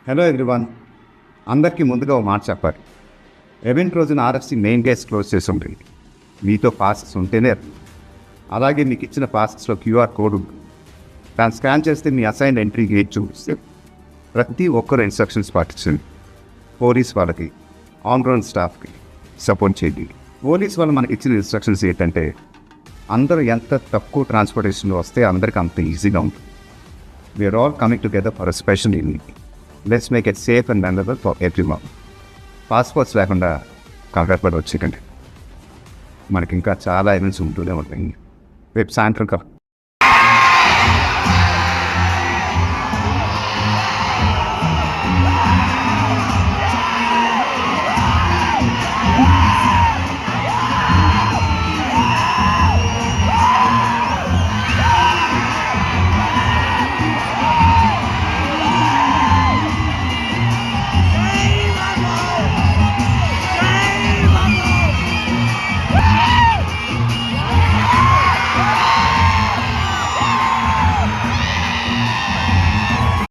Hello everyone. అందరికీ ముందుగా ఒక మాట చెప్పాలి. ఈవెంట్ రోజున ఆర్ఎఫ్సి మెయిన్ గేట్స్ క్లోజ్ చేసి ఉంటుంది. మీతో పాసెస్ ఉంటేనే. అలాగే మీకు ఇచ్చిన పాసెస్లో క్యూఆర్ కోడ్ ఉంటుంది. దాన్ని స్కాన్ చేస్తే మీ అసైన్ ఎంట్రీ గేట్ చూపిస్తుంది. ప్రతి ఒక్కరు ఇన్స్ట్రక్షన్స్ పాటించండి. పోలీస్ వాళ్ళకి, ఆన్ గ్రౌండ్ స్టాఫ్కి సపోర్ట్ చేయండి. పోలీస్ వాళ్ళు మనకి ఇచ్చిన ఇన్స్ట్రక్షన్స్ ఏంటంటే, అందరూ ఎంత తక్కువ ట్రాన్స్పోర్టేషన్లో వస్తే అందరికీ అంత ఈజీగా ఉంటుంది. We are all coming together for a special evening. Let's make it safe and memorable for everyone. Passports లేకుండా కంగారు వచ్చేకండి. మనకి ఇంకా చాలా ఈవెంట్స్ ఉంటూనే ఉంటాయి. రేపు సాయంత్రం